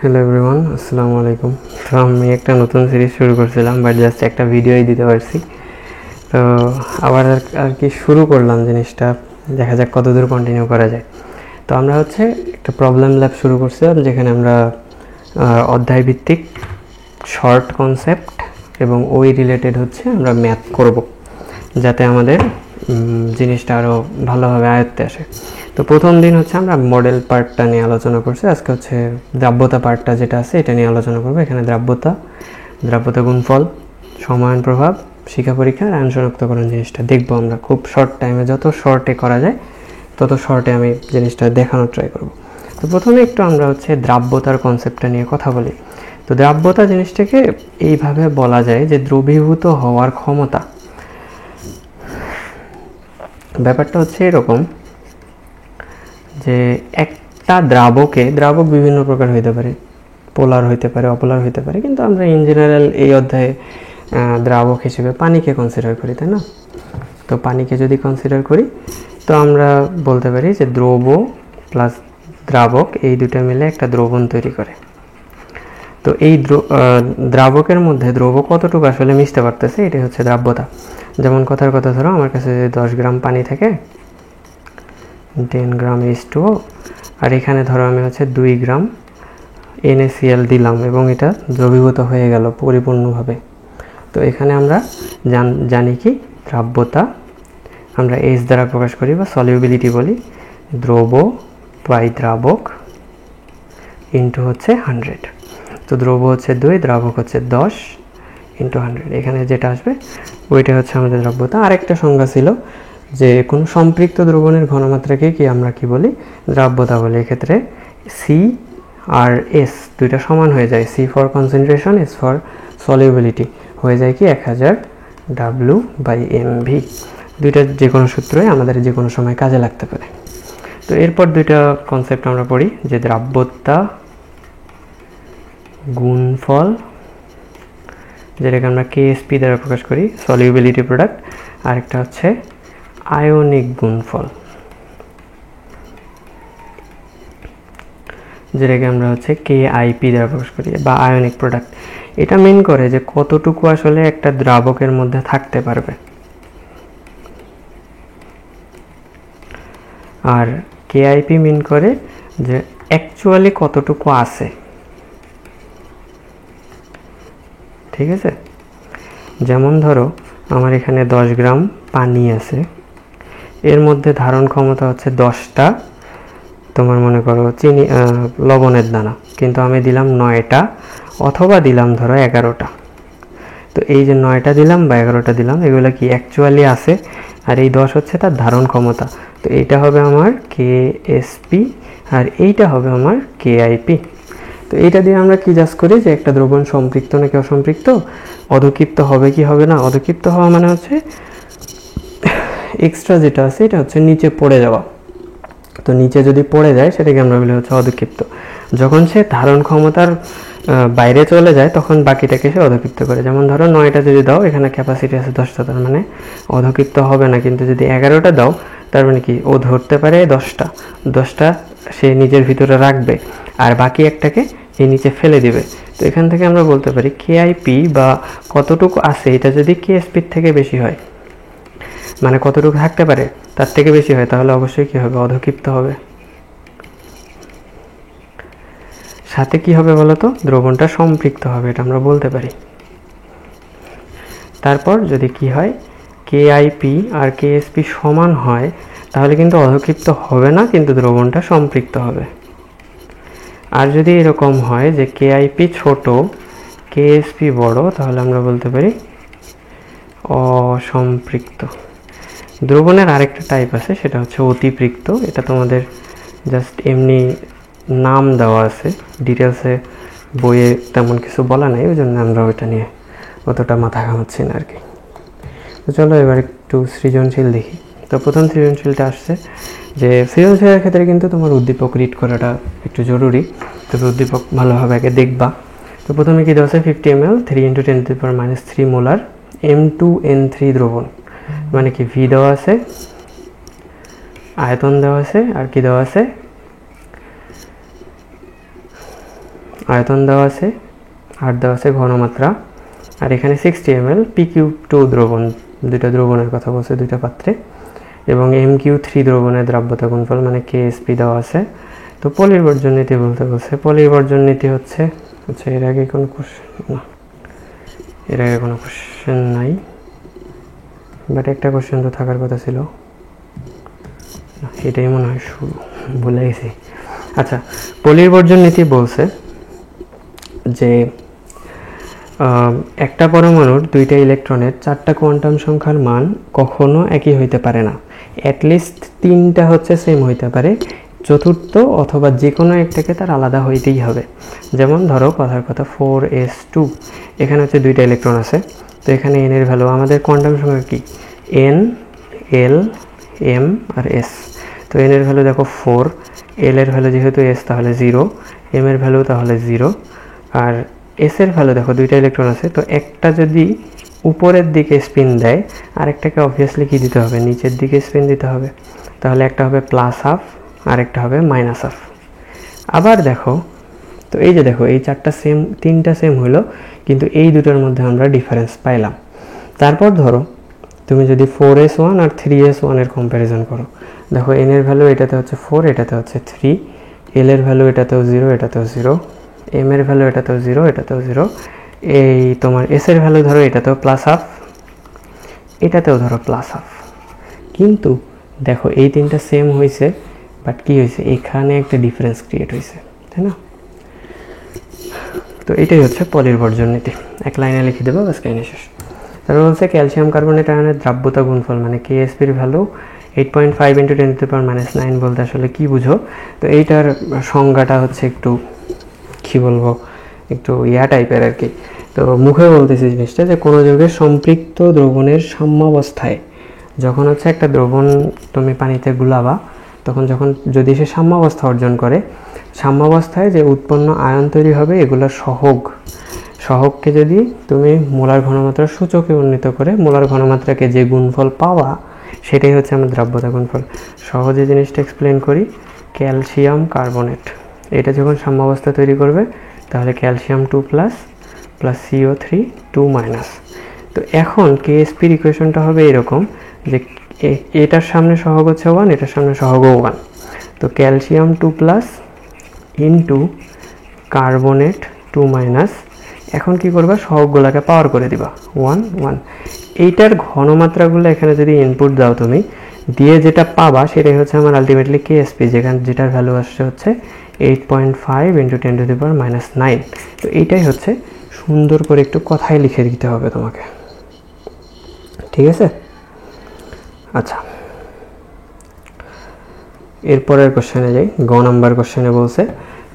Hello everyone, আসসালামু আলাইকুম। তো আমি একটা নতুন সিরিজ শুরু করছিলাম, বাট জাস্ট একটা ভিডিওই দিতে পারছি। তো আবার আর কি শুরু করলাম জিনিসটা, দেখা যাক কতদূর কন্টিনিউ করা যায়। তো আমরা একটা প্রবলেম ল্যাব শুরু করছিলাম, যেখানে আমরা অধ্যায় ভিত্তিক শর্ট কনসেপ্ট এবং ওই রিলেটেড আমরা ম্যাথ করব, যাতে আমাদের জিনিসটা আরও ভালোভাবে আয়ত্তে আসে। তো প্রথম দিন আমরা মডেল পার্টটা নিয়ে আলোচনা করছি। আজকে দ্রাব্যতা পার্টটা যেটা আছে এটা নিয়ে আলোচনা করবো। এখানে দ্রাব্যতা গুণফল, সমায়ন প্রভাব, শিক্ষা পরীক্ষা আর আয়ন শনাক্তকরণ জিনিসটা দেখবো আমরা খুব শর্ট টাইমে। যত শর্টে করা যায় তত শর্টে আমি জিনিসটা দেখানোর ট্রাই করব। তো প্রথমে একটু আমরা দ্রাব্যতার কনসেপ্টটা নিয়ে কথা বলি। তো দ্রাব্যতা জিনিসটাকে এইভাবে বলা যায় যে দ্রবীভূত হওয়ার ক্ষমতা। ব্যাপারটা এরকম যে একটা দ্রাবক বিভিন্ন প্রকার হইতে পারে, পোলার হইতে পারে, অপোলার হইতে পারে, কিন্তু আমরা ইন জেনারেল এই অধ্যায়ে দ্রাবক হিসেবে পানিকে কনসিডার করি, তাই না? তো পানিকে যদি কনসিডার করি তো আমরা বলতে পারি যে দ্রব প্লাস দ্রাবক এই দুটো মিলে একটা দ্রবণ তৈরি করে। তো এই দ্রাবকের মধ্যে দ্রব কতটুকু আসলে মিশতে পারতেছে, এটাই দ্রাব্যতা। যেমন কথার কথা, ধরো আমার কাছে যদি 10 গ্রাম পানি থাকে, 10 গ্রাম H2O, আর এখানে ধরো আমি 2 গ্রাম NaCl দিলাম এবং এটা দ্রবীভূত হয়ে গেল পরিপূর্ণভাবে। তো এখানে আমরা জানি কি দ্রাব্যতা আমরা H দ্বারা প্রকাশ করি বা সলিউবিলিটি বলি, দ্রব বাই দ্রাবক ইন্টু 100। তো দ্রব 2, দ্রাবক 10 ইন্টু 100। এখানে যেটা আসবে ওইটা আমাদের দ্রাব্যতা। আরেকটা সংজ্ঞা ছিল যে কোনো সম্পৃক্ত দ্রবণের ঘনমাত্রাকে আমরা কি বলি, দ্রাব্যতা বলি। এক্ষেত্রে সি আর এস দুইটা সমান হয়ে যায়, C for concentration, S for solubility, হয়ে যায় কি 1000 W/mV। দুইটা যে কোনো সূত্রই আমাদের যে কোনো সময় কাজে লাগতে পারে। তো এরপর দুইটা কনসেপ্ট আমরা পড়ি, যে দ্রাব্যতা গুণফল, যেটাকে আমরা KSP দ্বারা প্রকাশ করি, সলিউবিলিটি প্রোডাক্ট। আরেকটা আয়নিক গুণফল, যেটাকে আমরা KIP দ্বারা প্রকাশ করি, বা আয়নিক প্রোডাক্ট। এটা মিন করে যে কতটুকু আসলে একটা দ্রাবকের মধ্যে থাকতে পারবে, আর KIP মিন করে যে অ্যাকচুয়ালি কতটুকু আছে। ঠিক আছে? যেমন ধরো আমার এখানে 10 গ্রাম পানি আছে, এর মধ্যে ধারণ ক্ষমতা 10টা, তোমার মনে করো চিনি লবণের দানা, কিন্তু আমি দিলাম 9টা অথবা দিলাম ধরো 11টা। তো এই যে 9টা দিলাম বা 11টা দিলাম, এগুলো কি অ্যাকচুয়ালি আছে, আর এই 10 তার ধারণ ক্ষমতা। তো এইটা হবে আমার KSP আর এইটা হবে আমার KIP। তো এইটা দিয়ে আমরা কি জাজ করি যে একটা দ্রবণ সম্পৃক্ত নাকি অসম্পৃক্ত, অধক্ষিপ্ত হবে কি হবে না। অধক্ষিপ্ত হওয়া মানে এক্সট্রা যেটা আছে এটা নিচে পড়ে যাওয়া। তো নিচে যদি পড়ে যায় সেটাকে আমরা বলি অধক্ষিপ্ত। যখন সে ধারণ ক্ষমতার বাইরে চলে যায় তখন বাকিটাকে সে অধক্ষিপ্ত করে। যেমন ধরো 9টা যদি দাও, এখানে ক্যাপাসিটি আছে 10টা, তার মানে অধক্ষিপ্ত হবে না। কিন্তু যদি 11টা দাও, তার মানে কি ও ধরতে পারে 10টা সে নিজের ভিতরে রাখবে, আর বাকি একটাকে এই নিচে ফেলে দিবে। তো এখান থেকে আমরা বলতে পারি KIP বা কতটুকু আছে, এটা যদি KSP থেকে বেশি হয়, মানে কতটুকু থাকতে পারে তার থেকে বেশি হয়, তাহলে অবশ্যই কি হবে, অধক্ষিপ্ত হবে। সাথে কি হবে বলতো, দ্রবণটা সম্পৃক্ত হবে, এটা আমরা বলতে পারি। তারপর যদি কি হয়, KIP আর KSP সমান হয়, তাহলে কিন্তু অধক্ষিপ্ত হবে না, কিন্তু দ্রবণটা সম্পৃক্ত হবে। আর যদি এরকম হয় যে KIP ছোট, KSP বড়, তাহলে আমরা বলতে পারি অসম্পৃক্ত। দ্রবণের আরেকটা টাইপ আছে, সেটা অতিপৃক্ত। এটা তোমাদের জাস্ট এমনি নাম দেওয়া আছে, ডিটেলসে বইয়ে তেমন কিছু বলা নেই, ওই জন্য আমরা ওইটা নিয়ে অতটা মাথা ঘামাচ্ছি না আর কি। তো চলো এবার একটু সৃজনশীল দেখি। তো প্রথম সৃজনশীলটা আসছে যে সৃজনশীলের ক্ষেত্রে কিন্তু তোমার উদ্দীপক রিড করাটা একটু জরুরি। তবে উদ্দীপক ভালোভাবে আগে দেখবা। তো প্রথমে কি দেওয়া আছে, 50 ml 3 × 10⁻³ মোলার M2N3 দ্রবণ, মানে কি ভি দেওয়া আছে, আয়তন দেওয়া আছে, আর কি দেওয়া আছে আয়তন দেওয়া আছে, আর দেওয়া আছে ঘনমাত্রা, আর এখানে 60 ml PQ2 দ্রবণ, দুইটা দ্রবণের কথা বলছে, দুইটা পাত্রে, এবং MQ3 দ্রবণের দ্রাব্যতা গুণফল মানে KSP দেওয়া আছে। তো পলির বর্জন নীতি বলতে বলছে, পলির বর্জন নীতি হচ্ছে, আচ্ছা এর আগে কোনো কোশ্চেন না, এর আগে কোনো কোশ্চেন নাই, বাট একটা কোশ্চেন তো থাকার কথা ছিল, এটাই মনে হয় শুরু, ভুলে গেছি। আচ্ছা, পলির বর্জন নীতি বলছে যে একটা পরমাণুর দুইটা ইলেকট্রনের 4টা কোয়ান্টাম সংখ্যার মান কখনো একই হইতে পারে না, অ্যাটলিস্ট 3টা হচ্ছে সেম হইতে পারে, চতুর্থ অথবা যে কোনো একটাকে তার আলাদা হইতেই হবে। যেমন ধরো কথার কথা 4s2, এখানে হচ্ছে দুইটা ইলেকট্রন আছে, তো এখানে n এর ভ্যালু, আমাদের কোয়ান্টাম সংখ্যা কি n, l, m আর s, তো n এর ভ্যালু দেখো 4, l এর ভ্যালু যেহেতু s তাহলে 0, m এর ভ্যালু তাহলে 0, আর s এর ভ্যালু দেখো দুইটা ইলেকট্রন আছে, তো একটা যদি উপরের দিকে স্পিন দেয় আর একটাকে অবভিয়াসলি কি দিতে হবে, নিচের দিকে স্পিন দিতে হবে, তাহলে একটা হবে প্লাস হাফ আর একটা হবে মাইনাস হাফ। আবার দেখো, তো এই যে দেখো এই 4টা সেম, 3টা সেম হলো, কিন্তু এই দুটোর মধ্যে আমরা ডিফারেন্স পাইলাম। তারপর ধরো তুমি যদি 4s1 আর 3s1 এর কম্প্যারিজন করো, দেখো n এর ভ্যালু এটাতে হচ্ছে 4, এটাতে হচ্ছে 3, l এর ভ্যালু এটাতেও 0, এটাতেও 0, m এর ভ্যালু এটাতেও 0, এটাতেও 0, এই তোমার s এর ভ্যালু ধরো এটাতেও প্লাস হাফ, এটাতেও ধরো প্লাস হাফ, কিন্তু দেখো এই 3টা সেম হয়েছে, বাট কি হয়েছে, এখানে একটা ডিফারেন্স ক্রিয়েট হয়েছে, তাই না? তো এটাই হচ্ছে পলির বর্জন নীতি, এক লাইনে লিখে দেবো, বাস কাহিনী শেষ। তারপর বলছে ক্যালসিয়াম কার্বনেট আয়নের দ্রাব্যতা গুণফল মানে KSPর ভ্যালু 8.5 × 10⁻⁹ বলতে আসলে কি বুঝো? তো এইটার সংজ্ঞাটা হচ্ছে একটু কি বলবো, একটু টাইপের আর কি। তো মুখে বলতেছি জিনিসটা, যে কোনো যৌগের সম্পৃক্ত দ্রবণের সাম্যাবস্থায় যখন হচ্ছে একটা দ্রবণ তুমি পানিতে গুলাবা, তখন যখন যদি সে সাম্যাবস্থা অর্জন করে, সাম্যাবস্থায় যে উৎপন্ন আয়ন তৈরি হবে এগুলোর সহগকে যদি তুমি মোলার ঘনমাত্রার সূচকে উন্নীত করে মোলার ঘনমাত্রাকে যে গুণফল পাওয়া, সেটাই হচ্ছে আমার দ্রাব্যতা গুণফল। সহজে জিনিসটা এক্সপ্লেন করি, ক্যালসিয়াম কার্বনেট এটা যখন সাম্যাবস্থা তৈরি করবে, তাহলে ক্যালসিয়াম 2+ প্লাস CO3 2-। তো এখন KSPর ইকুয়েশনটা হবে এরকম যে এটার সামনে সহগ হচ্ছে 1, এটার সামনে সহগও 1, তো ক্যালসিয়াম 2+ ইন্টু কার্বনেট 2-। এখন কি করবা, সহগগুলোকে পাওয়ার করে দিবা 1 1, এইটার ঘনমাত্রাগুলো এখানে যদি ইনপুট দাও তুমি, দিয়ে যেটা পাবা সেটাই হচ্ছে আমার আলটিমেটলি KSP, যেটার ভ্যালু আসছে হচ্ছে 8.5 × 10⁻⁹। তো এইটাই হচ্ছে, সুন্দর করে একটু কথায় লিখে দিতে হবে তোমাকে, ঠিক আছে? আচ্ছা, এরপরের কোশ্চেনে যাই। গ নাম্বার কোশ্চেনে বলছে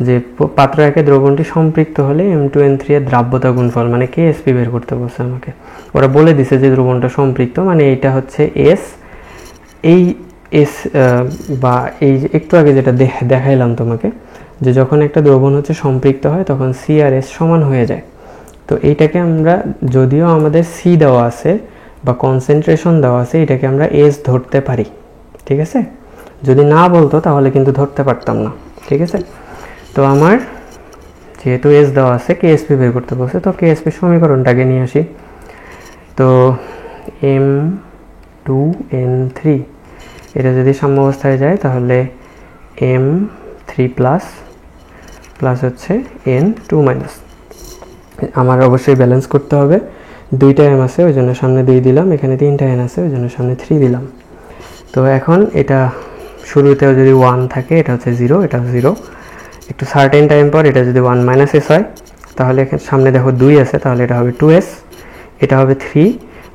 যে পাত্র একে দ্রবণটি সম্পৃক্ত হলে M2N3 এর দ্রাব্যতা গুণফল মানে KSP বের করতে বলছে আমাকে। ওরা বলে দিছে যে দ্রবণটা সম্পৃক্ত মানে এইটা হচ্ছে S, এই S বা এই যে একটু আগে যেটা দেখাইলাম তোমাকে, যে যখন একটা দ্রবণ হচ্ছে সম্পৃক্ত হয় তখন C আর S সমান হয়ে যায়। তো এইটাকে আমরা, যদিও আমাদের C দেওয়া আছে বা কনসেন্ট্রেশন দেওয়া আছে, এটাকে আমরা S ধরতে পারি, ঠিক আছে? যদি না বলতো তাহলে কিন্তু ধরতে পারতাম না, ঠিক আছে? তো আমার যেহেতু S দেওয়া আছে, KSP বের করতে বলছে, তো KSP সমীকরণটাকে নিয়ে আসি। তো M2N3 এটা যদি সাম্যাবস্থায় যায় তাহলে M3+ প্লাস হচ্ছে N2-। আমার অবশ্যই ব্যালেন্স করতে হবে, দুইটা M আছে ওই জন্য সামনে 2 দিলাম, এখানে 3টা N আছে ওই জন্য সামনে 3 দিলাম। তো এখন এটা শুরুতেও যদি 1 থাকে এটা হচ্ছে 0, এটা 0, একটু সার্টেন টাইম পর এটা যদি 1 - s হয় তাহলে এখানে সামনে দেখো 2 আছে, তাহলে এটা হবে 2s, এটা হবে 3,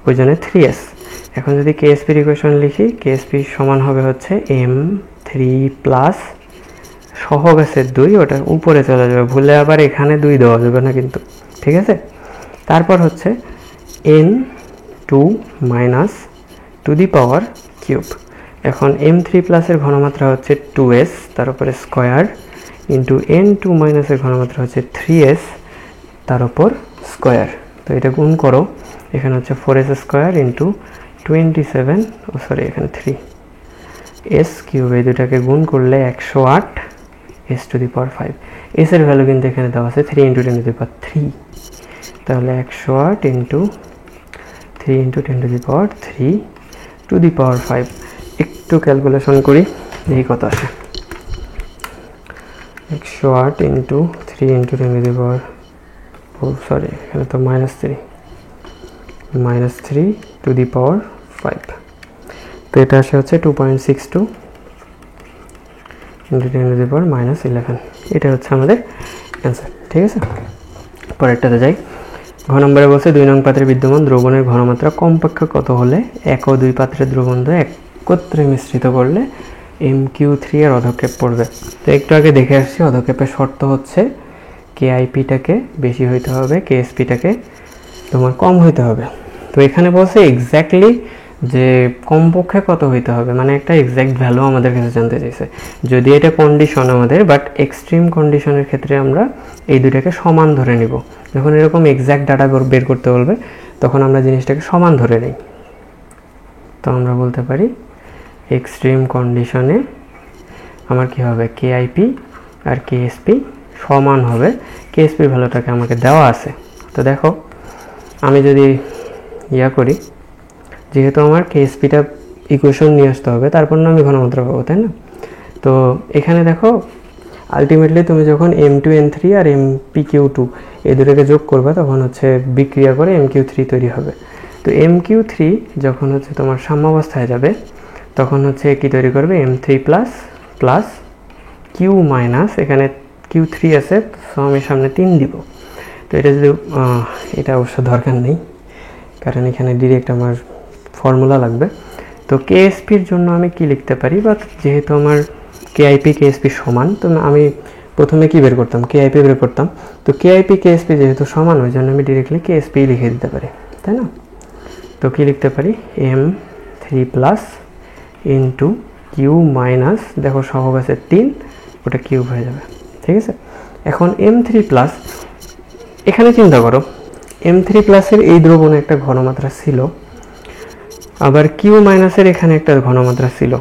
ওই জন্য 3s। এখন যদি KSP ইকুয়েশন লিখি, KSP সমান হবে হচ্ছে M3+ সহগ আছে 2, ওটা উপরে চলে যাবে, ভুলে আবার এখানে 2 দেওয়া যাবে না কিন্তু, ঠিক আছে? তারপর হচ্ছে N2-3 এখন M3+ এর ঘনমাত্রা হচ্ছে 2s তার উপরে স্কয়ার ইন্টু N2- এর ঘনমাত্রা হচ্ছে 3s তার উপর স্কয়ার। তো এটা গুণ করো, এখানে হচ্ছে 4s² ইন্টু 27, এখানে 3s কিউব, এই দুটাকে গুণ করলে 108 s two the power 5। s এর ভ্যালু কিন্তু এখানে দেওয়া আছে 3 ইন্টু 10 টু দি পাওয়ার 3, তাহলে 108 into 3 into 10 to the power 3 to the power 5। একটু ক্যালকুলেশন করি, এই কত আসে। 108 into 3 into 10 to the power, sorry এখানে তো -3 টু দি পাওয়ার 5, তো এটা আসে হচ্ছে 2.62 ইন্টু 10 টু দি পাওয়ার -11। এটা হচ্ছে আমাদের অ্যান্সার, ঠিক আছে। পরেরটাতে যাই। ঘ নম্বরে বলছে 2 নং পাত্রে বিদ্যমান দ্রবণের ঘনমাত্রা কমপক্ষে কত হলে 1 ও 2 পাত্রের দ্রবণ একত্রে মিশ্রিত করলে MQ3 এর অধক্ষেপ পড়বে। তো একটু আগে দেখে আসছি অধক্ষেপের শর্ত হচ্ছে KIP-টাকে বেশি হইতে হবে, KSP-টাকে তোমার কম হইতে হবে। তো এখানে বলছে এক্স্যাক্টলি যে কমপক্ষে কত হইতে হবে, মানে একটা এক্স্যাক্ট ভ্যালু আমাদের কাছে জানতে চাইছে। যদি এটা কন্ডিশন আমাদের, বাট এক্সট্রিম কন্ডিশনের ক্ষেত্রে আমরা এই দুটাকে সমান ধরে নিব। যখন এরকম এক্স্যাক্ট ডাটা বের করতে বলবে তখন আমরা জিনিসটাকে সমান ধরে নিই। তো আমরা বলতে পারি এক্সট্রিম কন্ডিশনে আমার কি হবে, KIP আর KSP সমান হবে। KSP ভ্যালুটাকে আমাকে দেওয়া আছে। তো দেখো আমি যদি করি, যেহেতু আমার KSP-টা ইকুয়েশন নিয়ে আসতে হবে, তারপর না আমি ঘনমাত্রা পাবো, তাই না। তো এখানে দেখো আলটিমেটলি তুমি যখন M2N3 আর MPQ2 এই দুটোকে যোগ করবে তখন হচ্ছে বিক্রিয়া করে MQ3 তৈরি হবে। তো MQ3 যখন হচ্ছে তোমার সাম্যাবস্থায় যাবে তখন হচ্ছে কি তৈরি করবে, M3 plus plus Q minus, এখানে Q3 আছে তো আমি সামনে 3 দিব। তো এটা যদি এটা অবশ্য দরকার নেই, কারণ এখানে ডিরেক্ট আমার ফর্মুলা লাগবে। তো KSP-র জন্য আমি কি লিখতে পারি, বা যেহেতু আমার KIP KSP সমান, তো আমি প্রথমে কি বের করতাম, KIP বের করতাম। তো KIP KSP যেহেতু সমান, ওই জন্য আমি ডিরেক্টলি KSP লিখে দিতে পারি, তাই না। তো কি লিখতে পারি, M3 plus into Q minus, দেখো সহগ আছে 3, ওটা কিউব হয়ে যাবে, ঠিক আছে। এখন M3 প্লাস, এখানে চিন্তা করো M3 প্লাসের এই দ্রবণে একটা ঘনমাত্রা ছিল, আবার Q মাইনাসের এখানে একটা ঘনমাত্রা ছিল।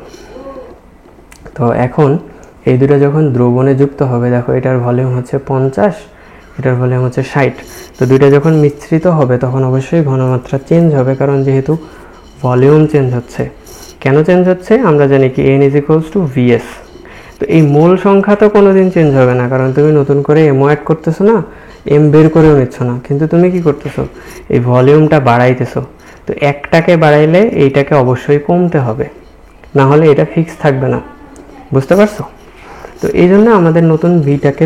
তো এখন এই দুটো যখন দ্রবণে যুক্ত হবে, দেখো এটার ভলিউম হচ্ছে 50, এটার ভলিউম হচ্ছে 60। তো দুইটা যখন মিশ্রিত হবে তখন অবশ্যই ঘনমাত্রা চেঞ্জ হবে, কারণ যেহেতু ভলিউম চেঞ্জ হচ্ছে। কেন চেঞ্জ হচ্ছে, আমরা জানি কি N = VS। তো এই মূল সংখ্যা তো কোনোদিন চেঞ্জ হবে না, কারণ তুমি নতুন করে এমও অ্যাড করতেছো না, এম বের করেও নিচ্ছ না, কিন্তু তুমি কি করতেছো, এই ভলিউমটা বাড়াইতেছো। তো একটাকে বাড়াইলে এইটাকে অবশ্যই কমতে হবে, না হলে এটা ফিক্স থাকবে না, বুঝতে পারছো। তো এই জন্য আমাদের নতুন ভিটাকে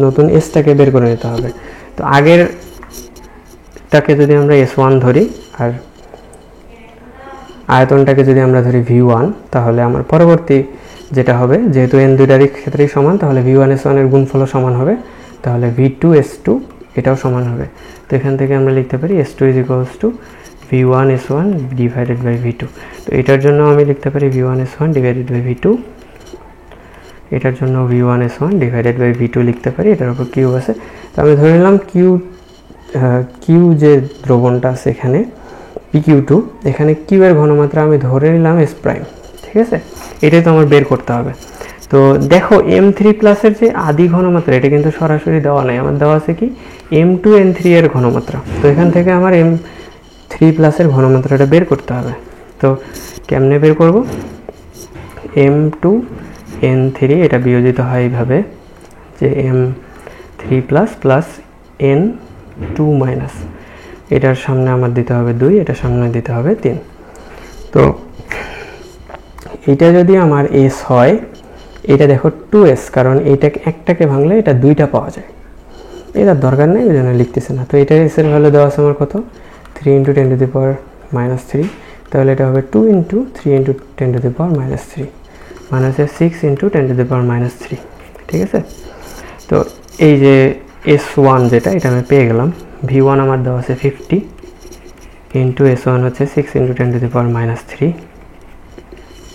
নতুন এসটাকে বের করে নিতে হবে। তো আগেরটাকে যদি আমরা S1 ধরি আর আয়তনটাকে যদি আমরা ধরি V1, তাহলে আমার পরবর্তী যেটা হবে, যেহেতু n দুইটারই ক্ষেত্রেই সমান, তাহলে V1 S1 এর গুণফলও সমান হবে, তাহলে V2 S2 এটাও সমান হবে। তো এখান থেকে আমরা লিখতে পারি S2 = V1 S1 divided by V2। তো এটার জন্য আমি লিখতে পারি V1 S1 divided by V2, এটার জন্য V1 S1 divided by V2 লিখতে পারি, এটার উপর কিউ আছে। তো আমি ধরে নিলাম কিউ যে দ্রবণটা আছে এখানে PQ2, এখানে কিউ এর ঘনমাত্রা আমি ধরে নিলাম S প্রাইম, ঠিক আছে। এটাই তো আমার বের করতে হবে। তো দেখো M3 প্লাসের যে আদি ঘনমাত্রা, এটা কিন্তু সরাসরি দেওয়া নাই, আমার দেওয়া আছে কি M2N3 এর ঘনমাত্রা। তো এখান থেকে আমার M3 প্লাসের ঘনমাত্রাটা বের করতে হবে। তো কেমনে বের করব, M2N3 এটা বিয়োজিত হয় এইভাবে যে M3 plus plus N2 minus, এটার সামনে আমার দিতে হবে 2, এটার সামনে দিতে হবে 3। তো এটা যদি আমার S হয়, এটা দেখো 2S, কারণ এইটাকে একটাকে ভাঙলে এটা দুইটা পাওয়া যায়, এটার দরকার নেই, ওই জন্য লিখতেছে না। তো এটা S এর ভ্যালু দেওয়া আছে আমার কত, 3 × 10⁻³ তাহলে এটা হবে 2 × 3 × 10⁻³ মানে হচ্ছে 6 × 10⁻³, ঠিক আছে। তো এই যে S1 যেটা, এটা আমি পেয়ে গেলাম। V1 আমার দেওয়া আছে 50 ইন্টু S1 হচ্ছে 6 × 10⁻³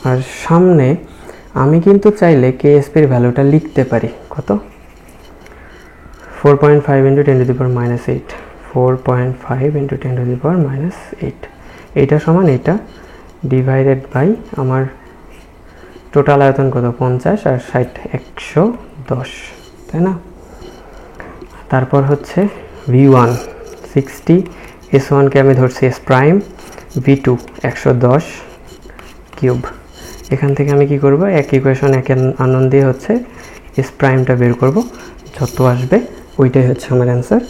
আর সামনে আমি কিন্তু চাইলে KSP-র ভ্যালুটা লিখতে পারি, কত, 4.5 × 10⁻8, 4.5 × 10⁻8, এইটা সমান এটা ডিভাইডেড বাই আমার টোটাল আয়তন কত, 50 আর 60, 10, তাই না? তারপর হচ্ছে v1 60, s1কে আমি ধরছি s প্রাইম, v2 110 কিউব। এখান থেকে আমি কি করব, এক ইকুয়েশন এক আনন দিয়ে হচ্ছে s প্রাইমটা বের করব, যত আসবে ওইটাই হচ্ছে আমার অ্যান্সার।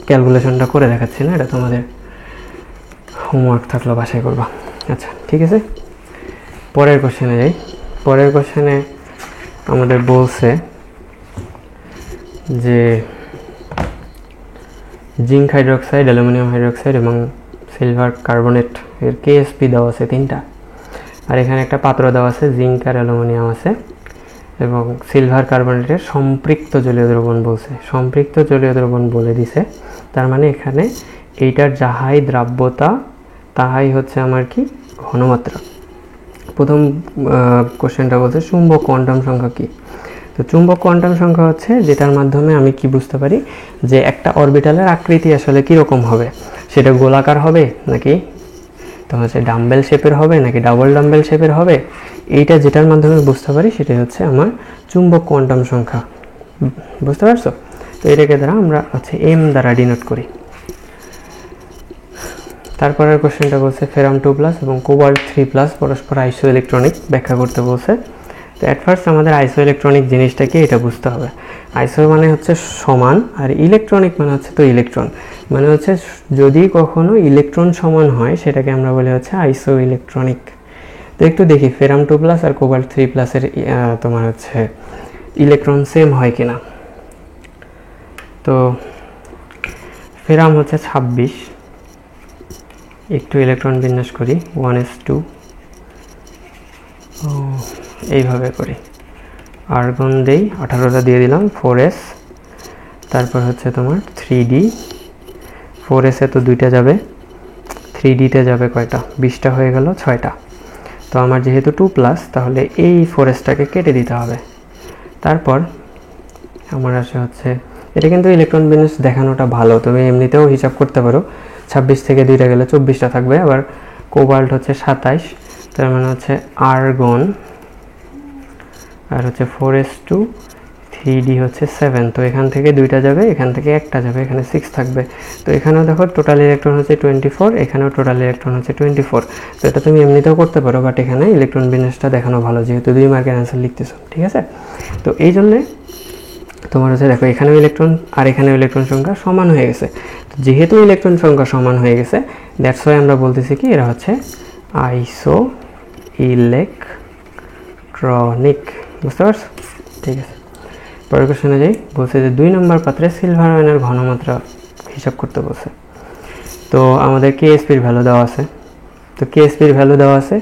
ক্যালকুলেশনটা করে দেখাচ্ছি না, এটা তোমাদের হোমওয়ার্ক থাকলো বাসায় করবা। আচ্ছা ঠিক আছে, পরের কোশ্চেনে যাই। পরের কোশ্চেনে আমাদের বলছে যে জিঙ্ক হাইড্রোক্সাইড, অ্যালুমিনিয়াম হাইড্রোক্সাইড এবং সিলভার কার্বনেট এর কেএসপি দেওয়া আছে 3টা, আর এখানে একটা পাত্র দেওয়া আছে, জিঙ্ক আর অ্যালুমিনিয়াম আছে এবং সিলভার কার্বনেটের সম্পৃক্ত জলীয় দ্রবণ বলছে। সম্পৃক্ত জলীয় দ্রবণ বলে দিছে, তার মানে এখানে এইটার যাহাই দ্রাব্যতা তাহাই হচ্ছে আমার কি ঘনমাত্রা। প্রথম কোশ্চেনটা বলছে চুম্বক কোয়ান্টাম সংখ্যা কি। তো চুম্বক কোয়ান্টাম সংখ্যা হচ্ছে যেটার মাধ্যমে আমি কি বুঝতে পারি যে একটা অরবিটালের আকৃতি আসলে কীরকম হবে, সেটা গোলাকার হবে নাকি তো হচ্ছে ডাম্বেল শেপের হবে নাকি ডাবল ডাম্বেল শেপের হবে, এইটা যেটার মাধ্যমে বুঝতে পারি সেটাই হচ্ছে আমার চুম্বক কোয়ান্টাম সংখ্যা। বুঝতে পারছো? তো এটাকে দ্বারা আমরা হচ্ছে এম দ্বারা ডিনোট করি। তারপরের কোশ্চেনটা বলছে ফেরাম 2+ এবং কোবাল্ট 3+ পরস্পর আইসো ইলেকট্রনিক ব্যাখ্যা করতে বলছে। তো অ্যাট ফার্স্ট আমাদের আইসো ইলেকট্রনিক জিনিসটা কি এটা বুঝতে হবে। আইসো মানে হচ্ছে সমান, আর ইলেকট্রনিক মানে হচ্ছে তো ইলেকট্রন, মানে হচ্ছে যদি কখনো ইলেকট্রন সমান হয় সেটাকে আমরা বলি হচ্ছে আইসো ইলেকট্রনিক। তো একটু দেখি ফেরাম 2+ আর কোবাল্ট 3+ এর তোমার হচ্ছে ইলেকট্রন সেম হয় কিনা। তো ফেরাম হচ্ছে 26, একটু ইলেকট্রন বিন্যাস করি 1s2, এইভাবে করি। আর্গন দেই 18টা দিয়ে দিলাম 4s, তারপর হচ্ছে তোমার 3d, 4s এ তো 2টা যাবে, 3d-তে যাবে কয়টা, 20টা হয়ে গেল 6টা। তো আমার যেহেতু 2+, তাহলে এই 4s-টাকে কেটে দিতে হবে। তারপর আমার আসে হচ্ছে, এটা কিন্তু ইলেকট্রন বিন্যাস দেখানোটা ভালো, তুমি এমনিতেও হিসাব করতে পারো, 26 থেকে 2টা গেলে 24টা থাকবে। আবার কোবাল্ট হচ্ছে 27, তার মানে হচ্ছে আর্গন আর হচ্ছে 4s2, 3d হচ্ছে 7। তো এখান থেকে 2টা যাবে, এখান থেকে একটা যাবে, এখানে 6 থাকবে। তো এখানেও দেখো টোটাল ইলেকট্রন হচ্ছে 24, এখানেও টোটাল ইলেকট্রন হচ্ছে 24। তো এটা তুমি এমনিতেও করতে পারো, বাট এখানে ইলেকট্রন বিন্যাসটা দেখানো ভালো, যেহেতু 2 মার্কের অ্যান্সার লিখতেছো, ঠিক আছে? তো এই জন্যে তোমার হচ্ছে দেখো এখানেও ইলেকট্রন আর এখানেও ইলেকট্রন সংখ্যা সমান হয়ে গেছে। তো যেহেতু ইলেকট্রন সংখ্যা সমান হয়ে গেছে, দ্যাটস ওয়াই আমরা বলতেছি কি এরা হচ্ছে আইসো ইলেকট্রনিক। বুঝতে পারছো? ঠিক আছে, পরের কোশ্চেনে যাই। বলছে যে 2 নম্বর পাত্রে সিলভার আয়নের ঘনমাত্রা হিসাব করতে বলছে। তো আমাদের কেএসপির ভ্যালু দেওয়া আছে, তো কেএসপির ভ্যালু দেওয়া আছে,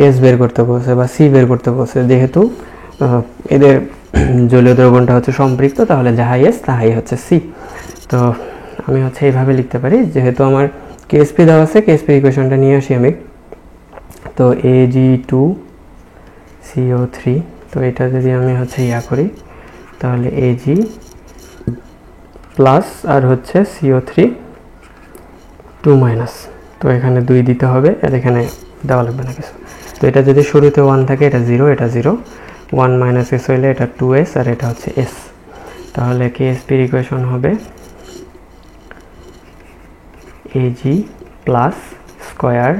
এস বের করতে বলছে বা সি বের করতে বলছে। যেহেতু এদের জলীয় দ্রবণটা হচ্ছে সম্পৃক্ত, তাহলে যাহাই এস তাহাই হচ্ছে সি। তো আমি হচ্ছে এইভাবে লিখতে পারি, যেহেতু আমার কেএসপি দেওয়া আছে, কেএসপি ইকুয়েশনটা নিয়ে আসি আমি। তো Ag2CO3, তো এটা যদি আমি হচ্ছে ইয়া করি তাহলে Ag প্লাস আর হচ্ছে CO3 2-, তো এখানে 2 দিতে হবে, আর এখানে দেওয়া লাগবে না কিছু। তো এটা যদি শুরুতে 1 থাকে এটা 0, এটা 0, 1 - s হইলে এটা 2s আর এটা হচ্ছে s। তাহলে কেএসপির ইকুয়েশন হবে Ag plus square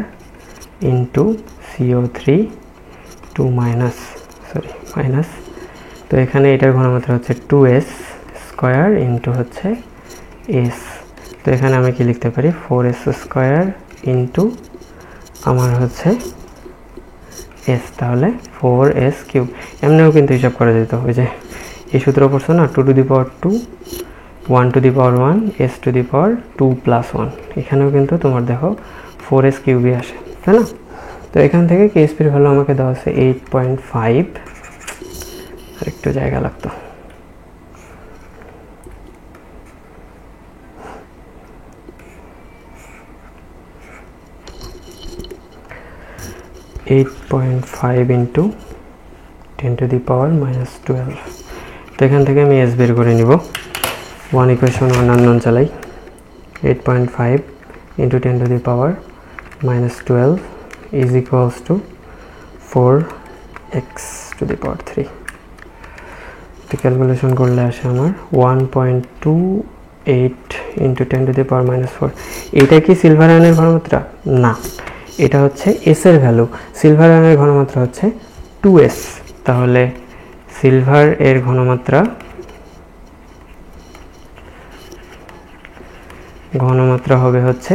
into CO3 2-, minus. তো এখানে এটার ঘনমাত্রা হচ্ছে 2s স্কয়ার ইন্টু হচ্ছে s। তো এখানে আমি কি লিখতে পারি 4s স্কয়ার ইন্টু আমার হচ্ছে s, তাহলে 4s কিউব। এমনিও কিন্তু হিসাব করা যেত, ওই যে এই সূত্র পড়ছো না, 2 two the power 2, 1 two the power 1, s two the পাওয়ার 2 + 1। এখানেও কিন্তু তোমার দেখো 4s কিউবই আসে, তাই না? তো এখান থেকে কেএসপির ভ্যালু আমাকে দেওয়া আছে 8.5, আর একটু জায়গা লাগতো। (8.5 ইন্টু 10 টু দি পাওয়ার -12)। তো এখান থেকে আমি এস বের করে নিব, 1 ইকুয়েশন 1 আননোন চালাই, 8.5 into 10 to the power -12 is equals to 4x to the power 3। তো ক্যালকুলেশন করলে আসে আমার 1.28 ইন্টু 10⁻⁻⁴। এটা কি সিলভার আয়নের ঘনমাত্রা? না, এটা হচ্ছে এস এর ভ্যালু। সিলভার আয়নের ঘনমাত্রা হচ্ছে 2s। তাহলে সিলভার এর ঘনমাত্রা হবে হচ্ছে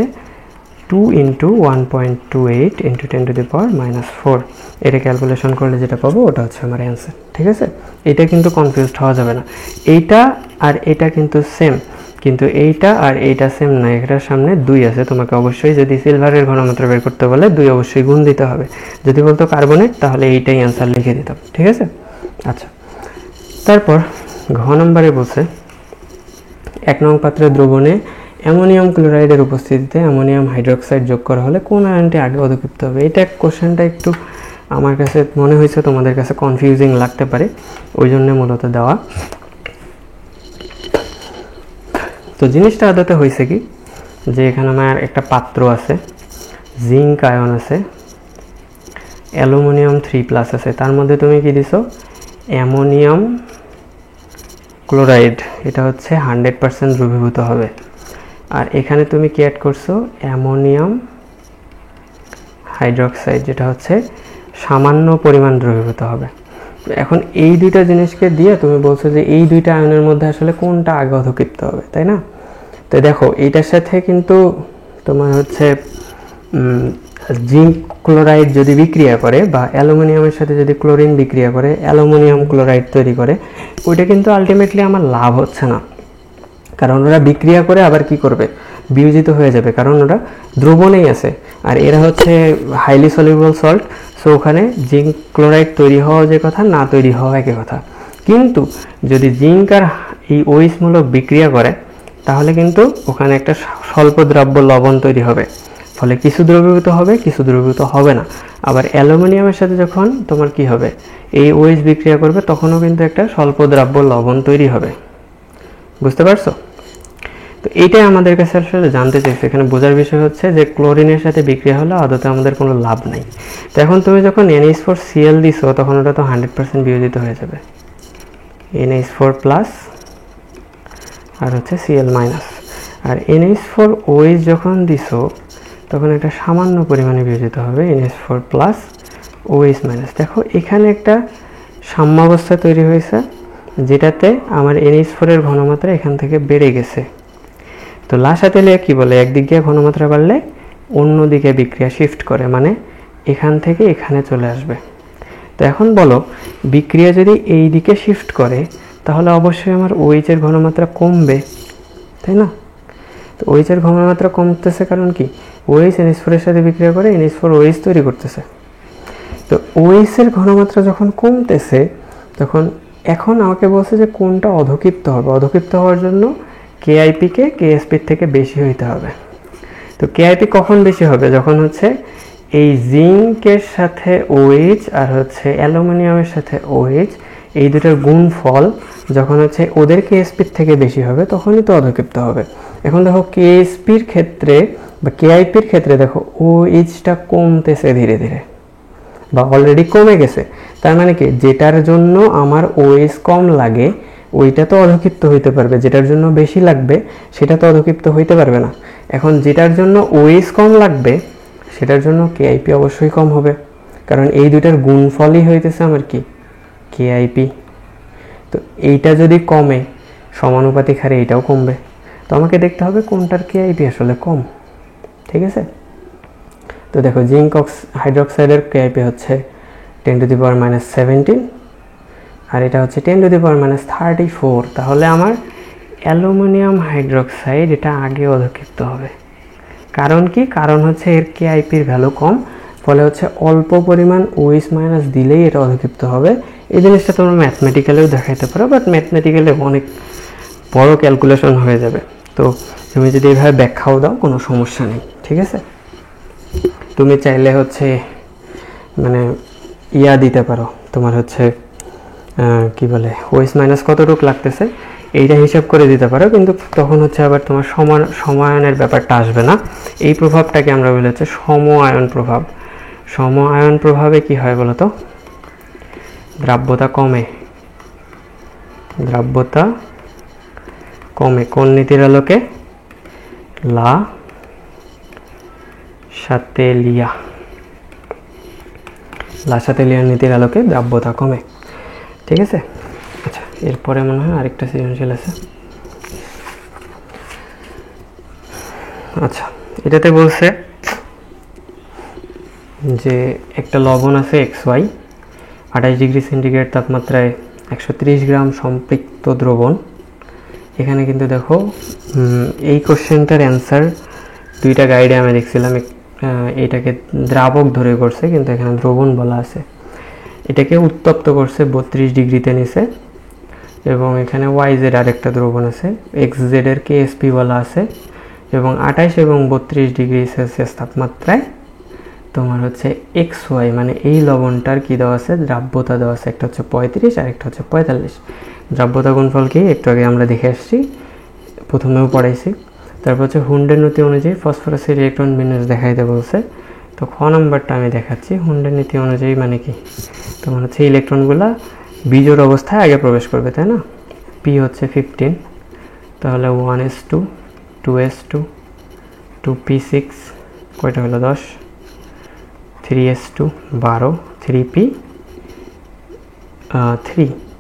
2 ইন্টু 1.28 ইন্টু 10⁻⁻⁴। এটা ক্যালকুলেশন করলে যেটা পাবো ওটা হচ্ছে আমার অ্যান্সার। ঠিক আছে, এটা কিন্তু কনফিউজড হওয়া যাবে না। এইটা আর এটা কিন্তু সেম, কিন্তু এইটা আর এইটা সেম না, এটার সামনে 2 আছে। তোমাকে অবশ্যই যদি সিলভারের ঘনমাত্রা বের করতে বলে 2 অবশ্যই গুণ দিতে হবে। যদি বলতো কার্বনেট তাহলে এইটাই অ্যান্সার লিখে দিতাম। ঠিক আছে, আচ্ছা। তারপর ঘ নম্বরে বলছে 1 নং পাত্রের দ্রবণে অ্যামোনিয়াম ক্লোরাইডের উপস্থিতিতে অ্যামোনিয়াম হাইড্রোক্সাইড যোগ করা হলে কোন আয়নটি আগে অধক্ষিপ্ত হবে? এটা কোশ্চেনটা একটু আমার কাছে মনে হয়েছে তোমাদের কাছে কনফিউজিং লাগতে পারে, ওই জন্য মূলত দেওয়া। তো জিনিসটা আদতে হয়েছে কি, যে এখানে আমার একটা পাত্র আছে, জিঙ্ক আয়ন আছে, অ্যালুমিনিয়াম 3+ আছে, তার মধ্যে তুমি কি দিছো? অ্যামোনিয়াম ক্লোরাইড, এটা হচ্ছে 100% দ্রবীভূত হবে। আর এখানে তুমি কি অ্যাড করছো? অ্যামোনিয়াম হাইড্রোক্সাইড, যেটা হচ্ছে সামান্য পরিমাণ দ্রবীভূত হবে। এখন এই দুইটা জিনিসকে দিয়ে তুমি বলছো যে এই দুইটা আয়নের মধ্যে আসলে কোনটা আগে অধক্ষিপ্ত হবে, তাই না? তো দেখো এইটার সাথে কিন্তু তোমার হচ্ছে জিঙ্ক ক্লোরাইড যদি বিক্রিয়া করে বা অ্যালুমিনিয়ামের সাথে যদি ক্লোরিন বিক্রিয়া করে অ্যালুমিনিয়াম ক্লোরাইড তৈরি করে, ওইটা কিন্তু আলটিমেটলি আমার লাভ হচ্ছে না, কারণ ওরা বিক্রিয়া করে আবার কি করবে? বিয়োজিত হয়ে যাবে, কারণ ওরা দ্রবণেই আছে। আর এরা হচ্ছে হাইলি সলিউবল সল্ট, সো ওখানে জিঙ্ক ক্লোরাইড তৈরি হওয়া যে কথা, না তৈরি হওয়া একই কথা। কিন্তু যদি জিঙ্ক আর এই OH মূলক বিক্রিয়া করে তাহলে কিন্তু ওখানে একটা স্বল্প দ্রাব্য লবণ তৈরি হবে, ফলে কিছু দ্রবীভূত হবে, কিছু দ্রবীভূত হবে না। আবার অ্যালুমিনিয়ামের সাথে যখন তোমার কি হবে? এই OH বিক্রিয়া করবে, তখনও কিন্তু একটা স্বল্প দ্রাব্য লবণ তৈরি হবে। বুঝতে পারছো? তো এইটাই আমাদের কাছে আসলে জানতে চাইছে। এখানে বোঝার বিষয় হচ্ছে যে ক্লোরিনের সাথে বিক্রিয়া হলে আদতে আমাদের কোনো লাভ নাই। তো এখন তুমি যখন NH4Cl দিছো তখন ওটা তো 100% বিয়োজিত হয়ে যাবে, NH4+ আর হচ্ছে Cl-। আর NH4OH যখন দিছো তখন একটা সামান্য পরিমাণে বিয়োজিত হবে, NH4+ OH-। দেখো এখানে একটা সাম্যাবস্থা তৈরি হয়েছে, যেটাতে আমার NH4 এর ঘনমাত্রা এখান থেকে বেড়ে গেছে। তো লাসাতেলিয়া কি বলে? একদিক দিয়ে ঘনমাত্রা বাড়লে অন্য দিকে বিক্রিয়া শিফট করে, মানে এখান থেকে এখানে চলে আসবে। তো এখন বলো, বিক্রিয়া যদি এই দিকে শিফট করে তাহলে অবশ্যই আমার OH এর ঘনমাত্রা কমবে, তাই না? তো OH এর ঘনমাত্রা কমতেছে কারণ কি? OH NH4 এর সাথে বিক্রিয়া করে NH4OH তৈরি করতেছে। তো OH এর ঘনমাত্রা যখন কমতেছে তখন এখন আমাকে বলছে যে কোনটা অধক্ষিপ্ত হবে। অধক্ষিপ্ত হওয়ার জন্য KIP কে KSP এর থেকে বেশি হইতে হবে। তো KIP কখন বেশি হবে? যখন হচ্ছে এই জিঙ্কের সাথে OH আর হচ্ছে অ্যালুমিনিয়ামের সাথে OH এই দুটোর গুণফল যখন হচ্ছে ওদের KSP এর থেকে বেশি হবে, তখনই তো অধক্ষিপ্ত হবে। এখন দেখো KSP এর ক্ষেত্রে বা KIP এর ক্ষেত্রে দেখো OH-টা কমতেছে ধীরে ধীরে, বা অলরেডি কমে গেছে। তার মানে কি, যেটার জন্য আমার OH কম লাগে ওইটা তো অধক্ষিপ্ত হইতে পারবে, যেটার জন্য বেশি লাগবে সেটা তো অধক্ষিপ্ত হইতে পারবে না। এখন যেটার জন্য OH কম লাগবে সেটার জন্য KIP অবশ্যই কম হবে, কারণ এই দুইটার গুণফলই হইতেছে আমার কি? KIP। তো এইটা যদি কমে সমানুপাতিক হারে এটাও কমবে। তো আমাকে দেখতে হবে কোনটার KIP আসলে কম। ঠিক আছে, তো দেখো জিঙ্ক হাইড্রোক্সাইডের KIP হচ্ছে 10⁻⁻17 আর এটা হচ্ছে 10⁻⁻34। তাহলে আমার অ্যালুমিনিয়াম হাইড্রোক্সাইড এটা আগে অধক্ষিপ্ত হবে। কারণ কি? কারণ হচ্ছে এর KIP-র ভ্যালু কম, ফলে হচ্ছে অল্প পরিমাণ OH- দিলেই এটা অধক্ষিপ্ত হবে। এই জিনিসটা তোমরা ম্যাথমেটিক্যালেও দেখাইতে পারো, বাট ম্যাথমেটিক্যালে অনেক বড় ক্যালকুলেশন হয়ে যাবে। তো তুমি যদি এইভাবে ব্যাখ্যাও দাও কোনো সমস্যা নেই। ঠিক আছে, তুমি চাইলে হচ্ছে মানে দিতে পারো, তোমার হচ্ছে কি বলে OH- কতটুকু লাগতেছে এইটা হিসাব করে দিতে পারো, কিন্তু তখন হচ্ছে আবার তোমার সমায়নের ব্যাপারটা আসবে না। এই প্রভাবটাকে আমরা বলি হচ্ছে সম আয়ন প্রভাব। সম আয়ন প্রভাবে কি হয় বলতো? দ্রাব্যতা কমে, দ্রাব্যতা কমে কোন নীতির আলোকে? লা শাতেলিয়া নীতির আলোকে দ্রাব্যতা কমে। ঠিক আছে, আচ্ছা এরপরে মনে হয় আরেকটা সৃজনশীল আছে। আচ্ছা, এটাতে বলছে যে একটা লবণ আছে XY, 28 ডিগ্রি সেন্টিগ্রেড তাপমাত্রায় 130 গ্রাম সম্পৃক্ত দ্রবণ। এখানে কিন্তু দেখো এই কোশ্চেনটার অ্যান্সার দুইটা গাইডে আমি দেখছিলাম, এটাকে দ্রাবক ধরে করছে কিন্তু এখানে দ্রবণ বলা আছে। এটাকে উত্তপ্ত করছে 32 ডিগ্রিতে নিছে, এবং এখানে YZ আরেকটা দ্রবণ আছে, XZ এর KSP বলা আছে, এবং 28 এবং 32 ডিগ্রি সেলসিয়াস তাপমাত্রায় তোমার হচ্ছে XY মানে এই লবণটার কি দেওয়া আছে? দ্রাব্যতা দেওয়া আছে। একটা হচ্ছে 35 আর একটা হচ্ছে 45। দ্রাব্যতা গুণফল কি একটু আগে আমরা দেখে আসছি, প্রথমেও পড়াইছি। তারপর হচ্ছে হুন্ডের নীতি অনুযায়ী ফসফরাসের ইলেকট্রন বিন্যাস দেখাইতে বলছে। তো খ নাম্বারটা আমি দেখাচ্ছি। হুন্ডের নীতি অনুযায়ী মানে কি? তোমার হচ্ছে ইলেকট্রনগুলা বিজোড় অবস্থায় আগে প্রবেশ করবে, তাই না? পি হচ্ছে 15, তাহলে 1s2 2s2 2p6 কয়টা হলো 10, 3s2 12 3p3।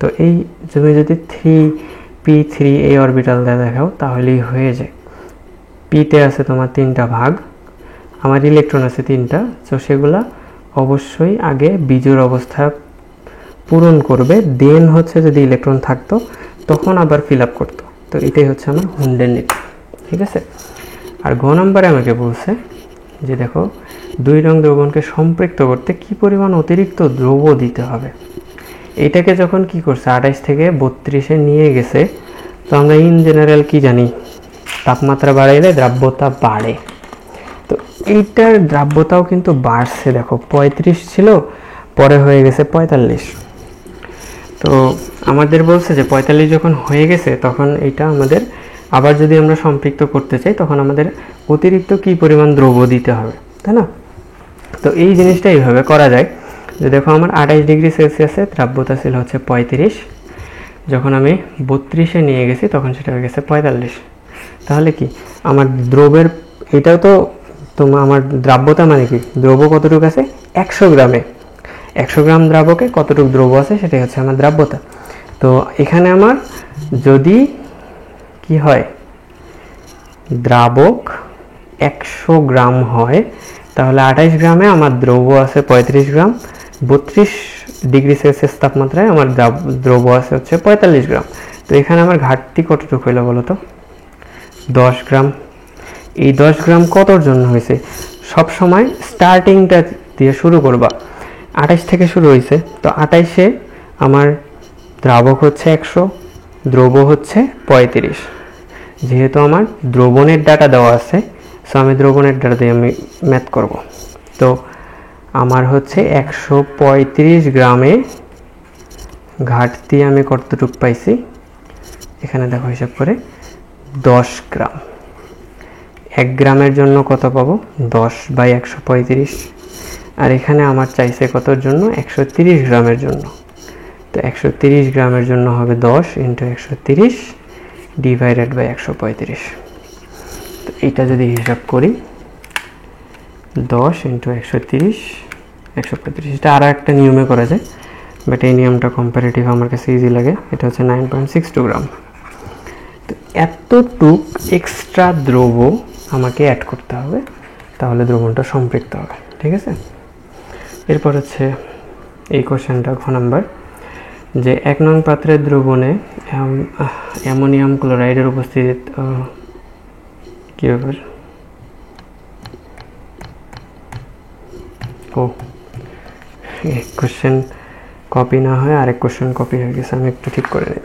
তো এই তুমি যদি 3p3 এই অরবিটাল দেখাও তাহলেই হয়ে যায়। পিতে আছে তোমার 3টা ভাগ, আমার ইলেকট্রন আছে 3টা, তো সেগুলা অবশ্যই আগে বিজোড় অবস্থা পূরণ করবে, দেন হচ্ছে যদি ইলেকট্রন থাকতো তখন আবার ফিল আপ করতো। তো এটাই হচ্ছে আমার হুন্ডের নীতি। ঠিক আছে, আর ঘ নম্বরে আমাকে বলছে যে দেখো 2 নং দ্রবণকে সম্পৃক্ত করতে কি পরিমাণ অতিরিক্ত দ্রব্য দিতে হবে। এটাকে যখন কি করছে 28 থেকে 32-এ নিয়ে গেছে, তো আমরা ইন জেনারেল কি জানি? তাপমাত্রা বাড়াইলে দ্রাব্যতা বাড়ে। তো এইটার দ্রাব্যতাও কিন্তু বাড়ছে, দেখো 35 ছিল, পরে হয়ে গেছে 45। তো আমাদের বলছে যে 45 যখন হয়ে গেছে তখন এইটা আমাদের আবার যদি আমরা সম্পৃক্ত করতে চাই তখন আমাদের অতিরিক্ত কি পরিমাণ দ্রব্য দিতে হবে, তাই না? তো এই জিনিসটা এইভাবে করা যায় যে দেখো আমার 28 ডিগ্রি সেলসিয়াসে দ্রাব্যতা ছিল হচ্ছে 35, যখন আমি 32-এ নিয়ে গেছি তখন সেটা হয়ে গেছে 45। তাহলে কি আমার দ্রবের, এটাও তো তোমার আমার দ্রাব্যতা মানে কি? দ্রব্য কতটুকু আছে? 100 গ্রামে, 100 গ্রাম দ্রাবকে কতটুকু দ্রব্য আছে সেটাই হচ্ছে আমার দ্রাব্যতা। তো এখানে আমার যদি কি হয়, দ্রাবক 100 গ্রাম হয়, তাহলে 28 গ্রামে আমার দ্রব্য আছে 35 গ্রাম, 32 ডিগ্রি সেলসিয়াস তাপমাত্রায় আমার দ্রব্য আছে হচ্ছে 45 গ্রাম। তো এখানে আমার ঘাটতি কতটুকু হইলো বলো তো? 10 গ্রাম। এই 10 গ্রাম কতর জন্য হয়েছে? সব সময় স্টার্টিংটা দিয়ে শুরু করবা, 28 থেকে শুরু হয়েছে, তো 28-এ আমার দ্রাবক হচ্ছে 100, দ্রব্য হচ্ছে 35। যেহেতু আমার দ্রবণের ডাটা দেওয়া আছে, সো আমি দ্রবণের ডাটা দিয়ে আমি ম্যাথ করব। তো আমার হচ্ছে 135 গ্রামে ঘাটতি আমি কতটুকু পাইছি, এখানে দেখো হিসাব করে 10 গ্রাম। 1 গ্রামের জন্য কত পাবো? 10/135। আর এখানে আমার চাইছে কতর জন্য? 130 গ্রামের জন্য। তো 130 গ্রামের জন্য হবে 10 × 130 / 135। তো এটা যদি হিসাব করি 10 × 130 135, এটা আরও একটা নিয়মে করা যায়, বাট এই নিয়মটা কম্পারেটিভ আমার কাছে ইজি লাগে। এটা হচ্ছে 9.62 গ্রাম। তো এতটুক এক্সট্রা দ্রব্য আমাকে অ্যাড করতে হবে, তাহলে দ্রবণটা সম্পৃক্ত হবে। ঠিক আছে, এরপর হচ্ছে এই কোশ্চেনটা ঘ নাম্বার, যে 1 নং পাত্রের দ্রবণে অ্যামোনিয়াম ক্লোরাইডের উপস্থিতি, কি ব্যাপার? ও, এক কোশ্চেন কপি না হয় আরেক কোশ্চেন কপি হয়ে গেছে, আমি একটু ঠিক করে নিই।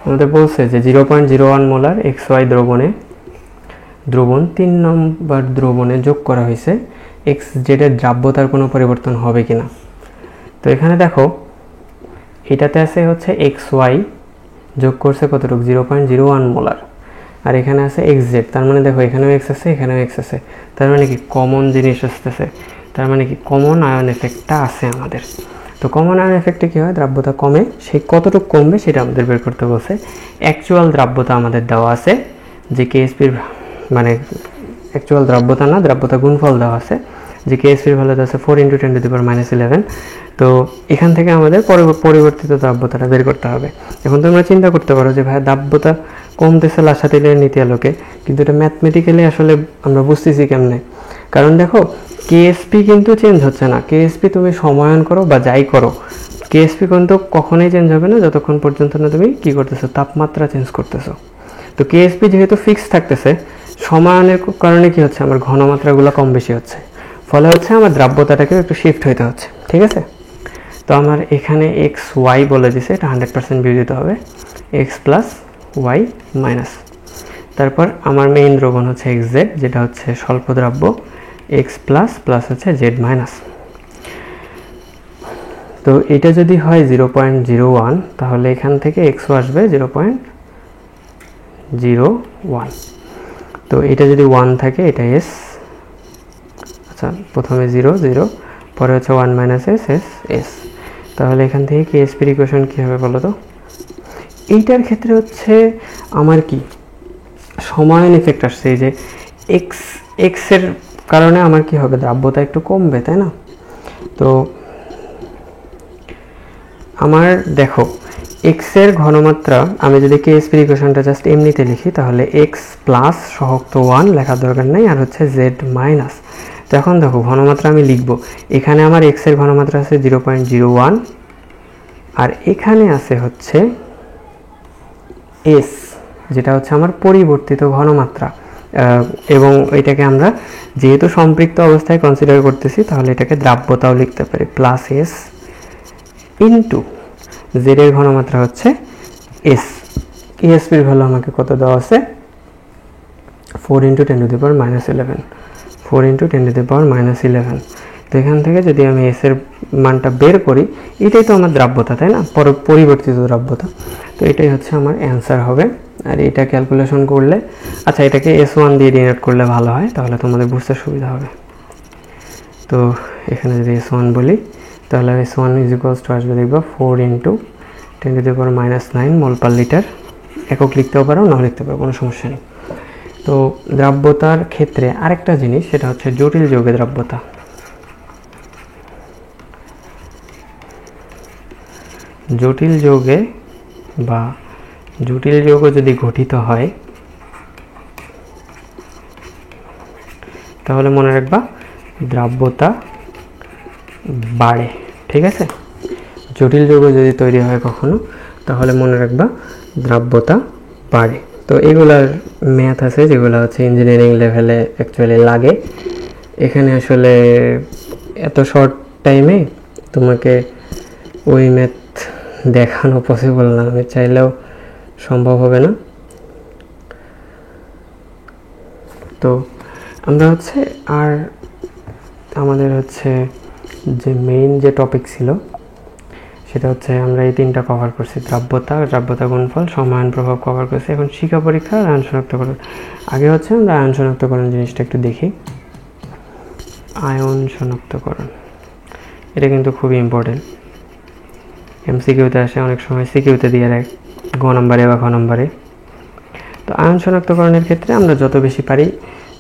আমাদের বলছে যে 0.01 মোলার XY দ্রবণ 3 নম্বর দ্রবণে যোগ করা হয়েছে, XZ এর দ্রাব্যতার কোনো পরিবর্তন হবে কিনা। তো এখানে দেখো এটাতে আছে হচ্ছে XY যোগ করছে কতটুকু 0.01 মোলার, আর এখানে আছে এক্সজেড, তার মানে দেখো এখানেও এক্স আছে এখানেও এক্স আছে, তার মানে কি কমন জিনিস আসতেছে, তার মানে কি কমন আয়ন এফেক্টটা আছে আমাদের। তো কমন আয়ন এফেক্টে কী হয়, দ্রাব্যতা কমে, সেই কতটুকু কমবে সেটা আমাদের বের করতে বলছে। অ্যাকচুয়াল দ্রাব্যতা আমাদের দেওয়া আছে, যে কেএসপির মানে অ্যাকচুয়াল দ্রাব্যতা না, দ্রাব্যতা গুণফল দেওয়া আছে, যে কেএসপির ভ্যালু আছে 4 × 10⁻11। তো এখান থেকে আমাদের পরিবর্তিত দ্রাব্যতাটা বের করতে হবে। এখন তোমরা চিন্তা করতে পারো যে ভাই দ্রাব্যতা কমতেছে লাসাতিলের নীতি আলোকে, কিন্তু এটা ম্যাথমেটিক্যালি আসলে আমরা বুঝতেছি কেমনে, কারণ দেখো কেএসপি কিন্তু চেঞ্জ হচ্ছে না, কেএসপি তুমি সমায়ন করো বা যাই করো, কেএসপি কিন্তু কখনোই চেঞ্জ হবে না যতক্ষণ পর্যন্ত না তুমি কী করতেছো, তাপমাত্রা চেঞ্জ করতেছো। তো কেএসপি যেহেতু ফিক্স থাকতেছে, সমায়নের কারণে কি হচ্ছে, আমার ঘনমাত্রাগুলো কম বেশি হচ্ছে, ফলে হচ্ছে আমার দ্রাব্যতাটাকেও একটু শিফট হইতে হচ্ছে, ঠিক আছে। তো আমার এখানে এক্স ওয়াই বলে দিছে, এটা 100% বিয়োগ দিতে হবে, এক্স প্লাস ওয়াই মাইনাস, তারপর আমার মেইন দ্রবণ হচ্ছে এক্স জেড, যেটা হচ্ছে স্বল্প দ্রাব্য, এক্স প্লাস প্লাস হচ্ছে জেড মাইনাস। তো এটা যদি হয় 0.01, তাহলে এখান থেকে এক্সও আসবে 0.01। তো এটা যদি 1 থাকে এটা এস, আচ্ছা প্রথমে 0 0, পরে হচ্ছে 1 মাইনাস এস এস এস, তাহলে এখান থেকে কেএসপির ইকুয়েশন কী হবে বলো তো। এইটার ক্ষেত্রে হচ্ছে আমার কি সমায়ন এফেক্ট আসছে, এই যে এক্স এক্সের কারণে আমার কি হবে, দ্রাব্যতা একটু কমবে, তাই না। তো আমার দেখো এক্সের ঘনমাত্রা, আমি যদি কেএসপির ইকুয়েশনটা জাস্ট এমনিতে লিখি, তাহলে এক্স প্লাস সহগ তো 1 লেখার দরকার নেই, আর হচ্ছে জেড মাইনাস। তো এখন দেখো ঘনমাত্রা আমি লিখব, এখানে আমার এক্সের ঘনমাত্রা আছে 0.01, আর এখানে আছে হচ্ছে এস, যেটা হচ্ছে আমার পরিবর্তিত ঘনমাত্রা, এবং এটাকে আমরা যেহেতু সম্পৃক্ত অবস্থায় কনসিডার করতেছি, তাহলে এটাকে দ্রাব্যতাও লিখতে পারি, প্লাস এস ইন্টু জেড এর ঘনমাত্রা হচ্ছে এস। কেএসপির ভ্যালু আমাকে কত দেওয়া আছে, 4 × 10⁻11, 4 × 10⁻11। তো এখান থেকে যদি আমি এস এর মানটা বের করি, এটাই তো আমার দ্রাব্যতা, তাই না, পরিবর্তিত দ্রাব্যতা। তো এটাই হচ্ছে আমার অ্যান্সার হবে। আর এটা ক্যালকুলেশন করলে, আচ্ছা এটাকে S1 দিয়ে ডিনোট করলে ভালো হয়, তাহলে তোমাদের বুঝতে সুবিধা হবে। তো এখানে যদি S1 বলি, তাহলে S1 আসবে দেখবা 4 × 10⁻9 মোল পার লিটার। একক লিখতেও পারো, নাও লিখতে পারো, কোনো সমস্যা নেই। তো দ্রাব্যতার ক্ষেত্রে আরেকটা জিনিস, সেটা হচ্ছে জটিল যৌগের দ্রাব্যতা। জটিল যৌগে বা জটিল যৌগ যদি গঠিত হয়, তাহলে মনে রাখবা দ্রাব্যতা বাড়ে, ঠিক আছে। জটিল যৌগ যদি তৈরি হয় কখনো, তাহলে মনে রাখবা দ্রাব্যতা বাড়ে। তো এগুলার ম্যাথ আছে যেগুলো হচ্ছে ইঞ্জিনিয়ারিং লেভেলে অ্যাকচুয়ালি লাগে। এখানে আসলে এত শর্ট টাইমে তোমাকে ওই ম্যাথ দেখানো পসিবল না, আমি চাইলেও সম্ভব হবে না। তো আমরা হচ্ছে আর আমাদের হচ্ছে যে মেইন যে টপিক ছিল, সেটা হচ্ছে আমরা এই তিনটা কভার করছি, দ্রাব্যতা গুণফল, সমায়ন প্রভাব কভার করছি। এখন শিখা পরীক্ষা আর আয়ন শনাক্তকরণ। আগে হচ্ছে আমরা আয়ন শনাক্তকরণ জিনিসটা একটু দেখি। আয়ন শনাক্তকরণ এটা কিন্তু খুবই ইম্পর্টেন্ট, এমসিকিউতে আসে, অনেক সময় সিকিউতে দিয়ে রাখ গ নম্বরে বা খ নম্বরে। তো আয়ন শনাক্তকরণের ক্ষেত্রে আমরা যত বেশি পারি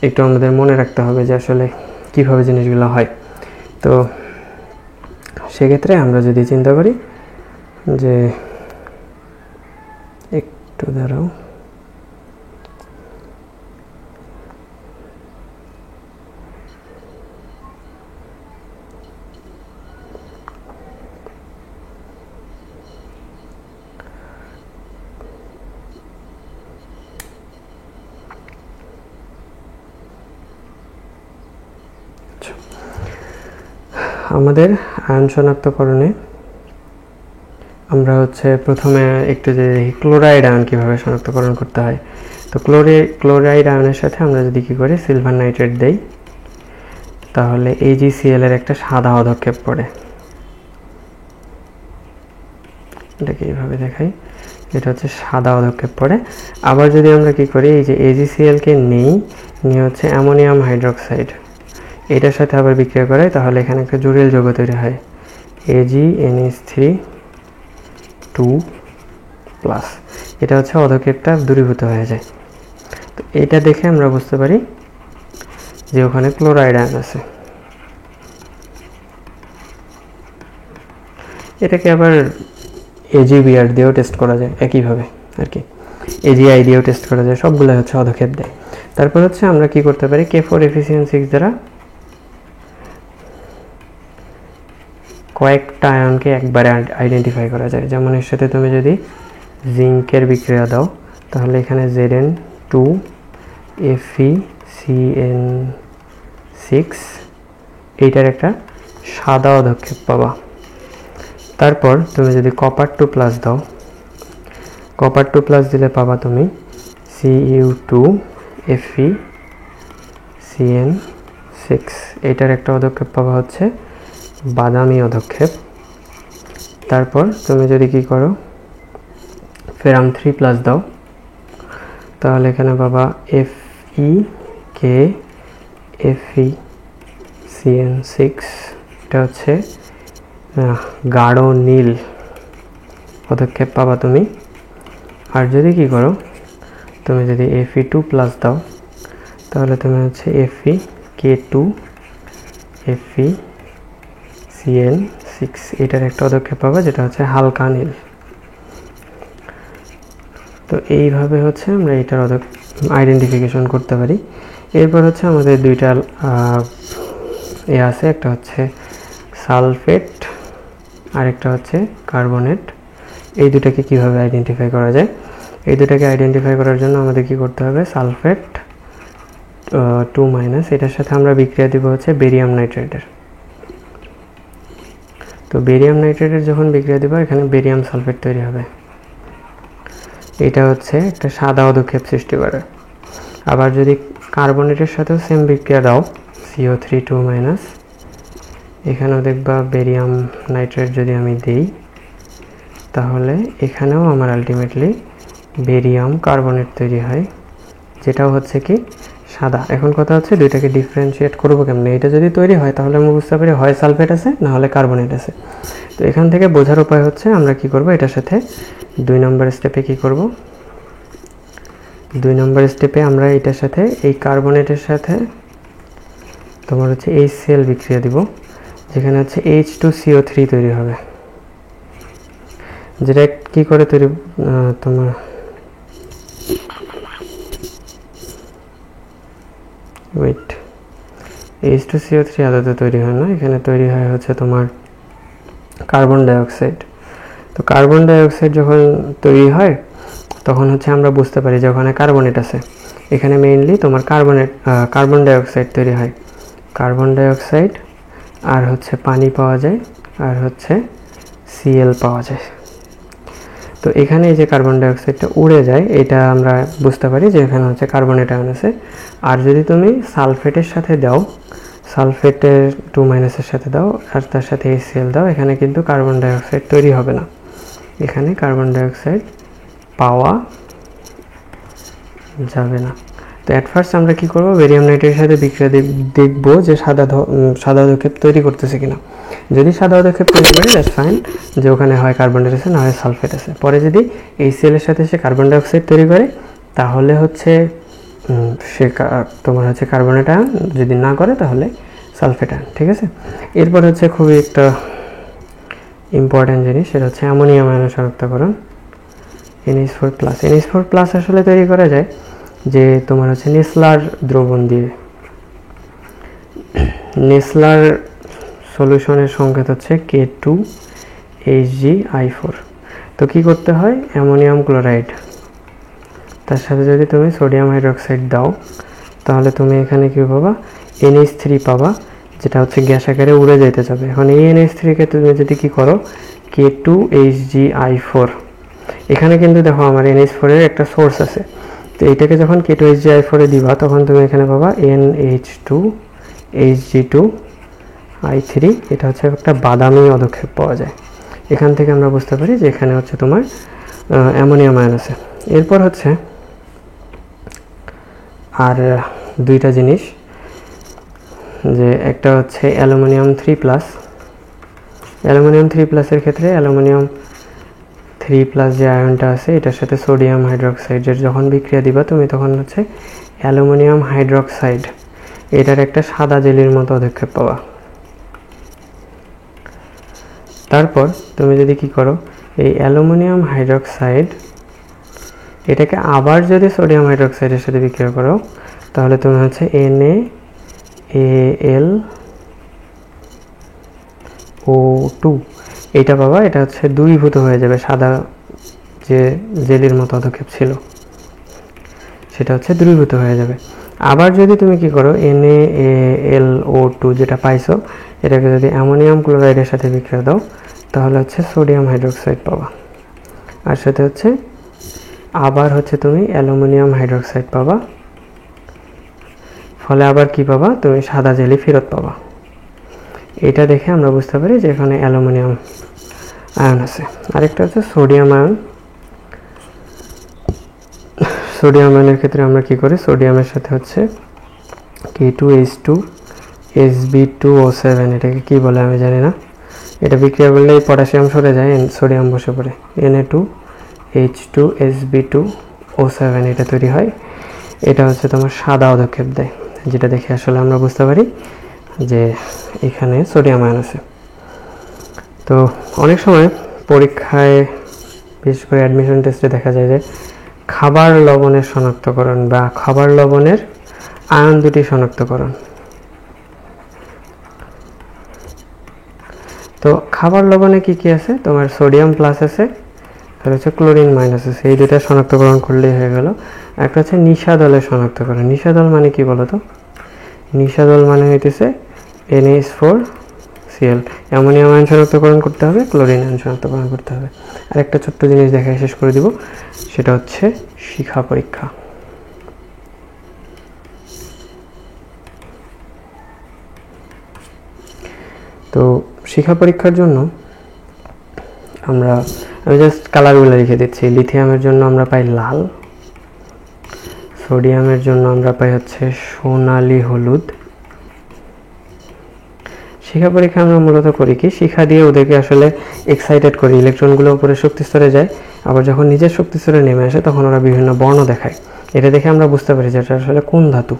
একটু আমাদের মনে রাখতে হবে যে আসলে কীভাবে জিনিসগুলো হয়। তো সেক্ষেত্রে আমরা যদি চিন্তা করি যে একটু দাঁড়াও, আমাদের আয়ন শনাক্তকরণে আমরা হচ্ছে প্রথমে একটু যে ক্লোরাইড আয়ন কীভাবে শনাক্তকরণ করতে হয়। তো ক্লোরাইড আয়নের সাথে আমরা যদি কী করি, সিলভার নাইট্রেট দেই, তাহলে AgCl এর একটা সাদা পদক্ষেপ পড়ে। এটাকে এইভাবে দেখাই, এটা হচ্ছে সাদা পদক্ষেপ পড়ে। আবার যদি আমরা কি করি, এই যে AgCl কে নিয়ে হচ্ছে অ্যামোনিয়াম হাইড্রোক্সাইড, এটার সাথে আবার বিক্রিয়া করে, তাহলে এখানে একটা জটিল যৌগ তৈরি হয় AgNH3 2+। এটা হচ্ছে পদক্ষেপটা দূরীভূত হয়ে যায়। তো এটা দেখে আমরা বুঝতে পারি যে ওখানে ক্লোরাইড আয়ন আছে। এটাকে আবার AgBr দিয়েও টেস্ট করা যায় একইভাবে আর কি, AgI দিয়েও টেস্ট করা যায়, সবগুলো হচ্ছে পদক্ষেপ দেয়। তারপর হচ্ছে আমরা কি করতে পারি, K4FeCN6 দ্বারা কয়েকটা আয়নকে একবারে আইডেন্টিফাই করা যায়। যেমন এর সাথে তুমি যদি জিঙ্কের বিক্রিয়া দাও, তাহলে এখানে Zn2FeCN6 এইটার একটা সাদা পদক্ষেপ পাবা। তারপর তুমি যদি কপার 2+ দাও, কপার 2+ দিলে পাবা তুমি Cu2FeCN6, এইটার একটা পদক্ষেপ পাবা হচ্ছে বাদামি পদক্ষেপ। তারপর তুমি যদি কি করো, ফেরাম 3+ দাও, তাহলে এখানে পাবা FeKFeCN6, এটা হচ্ছে গাঢ় নীল পদক্ষেপ পাবা তুমি। আর যদি কি করো, তুমি যদি Fe2+ দাও, তাহলে তুমি হচ্ছে FeK2FeCN6 এটার একটা পদক্ষেপ পাবা, যেটা হচ্ছে হালকা নীল। তো এইভাবে হচ্ছে আমরা এটার আইডেন্টিফিকেশন করতে পারি। এরপর হচ্ছে আমাদের দুইটা আছে, একটা হচ্ছে সালফেট আর একটা হচ্ছে কার্বনেট। এই দুটাকে কিভাবে আইডেন্টিফাই করা যায়, এই দুটাকে আইডেন্টিফাই করার জন্য আমাদের কি করতে হবে, সালফেট 2- এটার সাথে আমরা বিক্রিয়া দিব হচ্ছে বেরিয়াম নাইট্রেটের। তো বেরিয়াম নাইট্রেটের যখন বিক্রিয়া দিব, এখানে বেরিয়াম সালফেট তৈরি হবে। এটা হচ্ছে একটা সাদা পদক্ষেপ সৃষ্টি করে। আবার যদি কার্বনেটের সাথেও সেম বিক্রিয়া দাও, CO3 2-, এখানেও দেখবা বেরিয়াম নাইট্রেট যদি আমি দিই, তাহলে এখানেও আমার আলটিমেটলি বেরিয়াম কার্বনেট তৈরি হয়, যেটাও হচ্ছে কি সাদা। এখন কথা হচ্ছে দুইটাকে ডিফারেন্সিয়েট করবো কেমনে। এটা যদি তৈরি হয় তাহলে আমরা বুঝতে পারি হয় সালফেট আছে, না হলে কার্বনেট আছে। তো এখান থেকে বোঝার উপায় হচ্ছে আমরা কি করব, এটার সাথে 2 নম্বর স্টেপে কি করব, 2 নম্বর স্টেপে আমরা এটার সাথে এই কার্বনেটের সাথে তোমার হচ্ছে HCl বিক্রিয়া দিব, যেখানে হচ্ছে H2CO3 তৈরি হবে, যেটা কি করে তৈরি তোমার ওয়েট H2CO3 আলাদা তৈরি হয় না, এখানে তৈরি হয় হচ্ছে তোমার কার্বন ডাইঅক্সাইড। তো কার্বন ডাইঅক্সাইড যখন তৈরি হয় তখন হচ্ছে আমরা বুঝতে পারি যে ওখানে কার্বনেট আছে। এখানে মেইনলি তোমার কার্বন ডাইঅক্সাইড তৈরি হয়, কার্বন ডাইঅক্সাইড আর হচ্ছে পানি পাওয়া যায়, আর হচ্ছে Cl পাওয়া যায়। তো এখানে যে কার্বন ডাইঅক্সাইডটা উড়ে যায়, এটা আমরা বুঝতে পারি যে এখানে হচ্ছে কার্বনেট আয়ন আছে। আর যদি তুমি সালফেটের সাথে দাও, সালফেটের 2- এর সাথে দাও আর তার সাথে HCl দাও, এখানে কিন্তু কার্বন ডাইঅক্সাইড তৈরি হবে না, এখানে কার্বন ডাইঅক্সাইড পাওয়া যাবে না। তো অ্যাট ফার্স্ট আমরা কি করব, বেরিয়াম নাইট্রেটের সাথে বিক্রিয়া দেখব যে সাদা পদক্ষেপ তৈরি করতেছে কিনা। যদি সাদা পদক্ষেপ তৈরি করে দ্যাটস ফাইন, যে ওখানে হয় কার্বনেট আছে না হয় সালফেট আছে। পরে যদি HCl এর সাথে সে কার্বন ডাইঅক্সাইড তৈরি করে, তাহলে হচ্ছে সে তোমার হচ্ছে কার্বনেট আয়ন, যদি না করে তাহলে সালফেট আয়ন। ঠিক আছে, এরপর হচ্ছে খুবই একটা ইম্পর্টেন্ট জিনিস, সেটা হচ্ছে অ্যামোনিয়াম আয়ন শনাক্তকরণ। NH4+। NH4+ আসলে তৈরি করা যায় যে তোমার হচ্ছে নেসলার দ্রবণ দিয়ে। নেসলার সলিউশনের সংকেত হচ্ছে K2HgI4। তো কি করতে হয়, অ্যামোনিয়াম ক্লোরাইড তার সাথে যদি তুমি সোডিয়াম হাইড্রোক্সাইড দাও, তাহলে তুমি এখানে কি পাবা, NH3 পাবা, যেটা হচ্ছে গ্যাস আকারে উড়ে যেতে যাবে। এখন এই NH3 কে তুমি যদি কি করো, K2HgI4, এখানে কিন্তু দেখো আমার NH4 এর একটা সোর্স আছে। তো এইটাকে যখন K2HgI4 এ দিবা, তখন তুমি এখানে পাবা NH2Hg2I3, এটা হচ্ছে একটা বাদামি পদক্ষেপ পাওয়া যায়। এখান থেকে আমরা বুঝতে পারি যে এখানে হচ্ছে তোমার অ্যামোনিয়াম আয়ন আছে। এরপর হচ্ছে আর দুইটা জিনিস, যে একটা হচ্ছে অ্যালুমিনিয়াম 3+। অ্যালুমিনিয়াম 3+-এর ক্ষেত্রে অ্যালুমিনিয়াম 3+ যে আয়নটা আছে এটার সাথে সোডিয়াম হাইড্রোক্সাইডের যখন বিক্রিয়া দিবা তুমি, তখন হচ্ছে অ্যালুমিনিয়াম হাইড্রোক্সাইড এটার একটা সাদা জেলির মতো পদক্ষেপ পাবা। তারপর তুমি যদি কি করো, এই অ্যালুমিনিয়াম হাইড্রোক্সাইড এটাকে আবার যদি সোডিয়াম হাইড্রোক্সাইডের সাথে বিক্রিয়া করো, তাহলে তুমি হচ্ছে NaAlO2 এইটা পাবা। এটা হচ্ছে দ্রবীভূত হয়ে যাবে, সাদা যে জেলির মতো পদক্ষেপ ছিল সেটা হচ্ছে দ্রবীভূত হয়ে যাবে। আবার যদি তুমি কি করো, NaAlO2 যেটা পাইছো এটাকে যদি অ্যামোনিয়াম ক্লোরাইডের সাথে বিক্রিয়া দাও, তাহলে হচ্ছে সোডিয়াম হাইড্রোক্সাইড পাবা। আর সাথে হচ্ছে আবার হচ্ছে তুমি অ্যালুমিনিয়াম হাইড্রোক্সাইড পাবা, ফলে আবার কি পাবা, তুমি সাদা জেলি ফেরত পাবা। এটা দেখে আমরা বুঝতে পারি যে এখানে অ্যালুমিনিয়াম আয়ন আছে। আরেকটা হচ্ছে সোডিয়াম আয়ন। সোডিয়াম আয়নের ক্ষেত্রে আমরা কি করি, সোডিয়ামের সাথে হচ্ছে K2H2SB2O7, এটাকে কি বলে আমি জানি না, এটা বিক্রিয়া করলে পটাশিয়াম সরে যায়, সোডিয়াম বসে পড়ে, Na2H2SB2O7 এটা তৈরি হয়। এটা হচ্ছে তোমার সাদা পদক্ষেপ দেয়, যেটা দেখে আসলে আমরা বুঝতে পারি যে এখানে সোডিয়াম আয়ন আছে। তো অনেক সময় পরীক্ষায় বিশেষ করে অ্যাডমিশন টেস্টে দেখা যায় যে খাবার লবণের শনাক্তকরণ বা খাবার লবণের আয়ন দুটি শনাক্তকরণ। তো খাবার লবণে কি কি আছে, তোমার সোডিয়াম প্লাস আছে আর হচ্ছে ক্লোরিন মাইনাস আছে, এই দুটা শনাক্তকরণ করলেই হয়ে গেল। একটা হচ্ছে নিশাদলের শনাক্তকরণ। নিশাদল মানে কি বলো তো, নিশাদল মানে হইতেছে NH4Cl। অ্যামোনিয়াম আয়ন শনাক্তকরণ করতে হবে, ক্লোরিন আয়ন শনাক্তকরণ করতে হবে। আর একটা ছোট্ট জিনিস দেখায় শেষ করে দিব, সেটা হচ্ছে শিখা পরীক্ষা। তো শিখা পরীক্ষার জন্য আমি জাস্ট কালারগুলো লিখে দিচ্ছি। লিথিয়ামের জন্য আমরা পাই লাল, সোডিয়ামের জন্য আমরা পাই হচ্ছে সোনালী হলুদ। শিখা পরীক্ষা আমরা মূলত করি কি, শিখা দিয়ে ওদেরকে আসলে এক্সাইটেড করি, ইলেকট্রনগুলো উপরে শক্তি স্তরে যায়, আবার যখন নিজের শক্তি স্তরে নেমে আসে তখন ওরা বিভিন্ন বর্ণ দেখায়। এটা দেখে আমরা বুঝতে পারি যে এটা আসলে কোন ধাতু।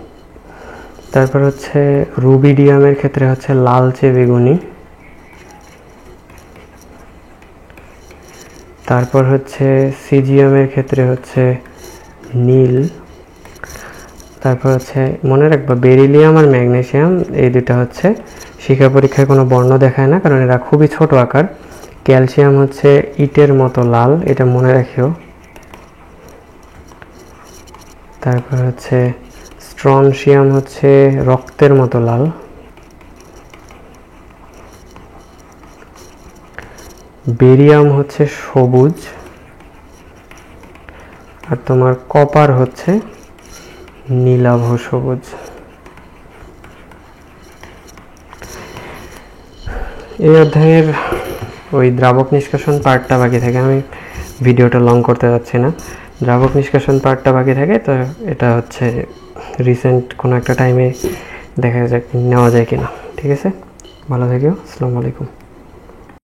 তারপর হচ্ছে রুবিডিয়ামের ক্ষেত্রে হচ্ছে লালচে বেগুনি। তারপর হচ্ছে সিজিয়ামের ক্ষেত্রে হচ্ছে নীল। তারপর হচ্ছে মনে রাখবা বেরিলিয়াম আর ম্যাগনেসিয়াম এই দুটা হচ্ছে শিখা পরীক্ষায় কোনো বর্ণ দেখায় না, কারণ এরা খুবই ছোট আকার। ক্যালসিয়াম হচ্ছে ইটের মতো লাল, এটা মনে রাখিও। তারপর হচ্ছে স্ট্রনশিয়াম হচ্ছে রক্তের মতো লাল। বেরিয়াম হচ্ছে সবুজ, আর তোমার কপার হচ্ছে নীলাভ সবুজ। এই অধ্যায়ের ওই দ্রাবক নিষ্কাশন পার্টটা বাকি থাকে, আমি ভিডিওটা লং করতে যাচ্ছি না। দ্রাবক নিষ্কাশন পার্টটা বাকি থাকে, তো এটা হচ্ছে রিসেন্ট কোনো একটা টাইমে দেখা যাক নেওয়া যায় কিনা। ঠিক আছে, ভালো থেকো, আসসালামু আলাইকুম।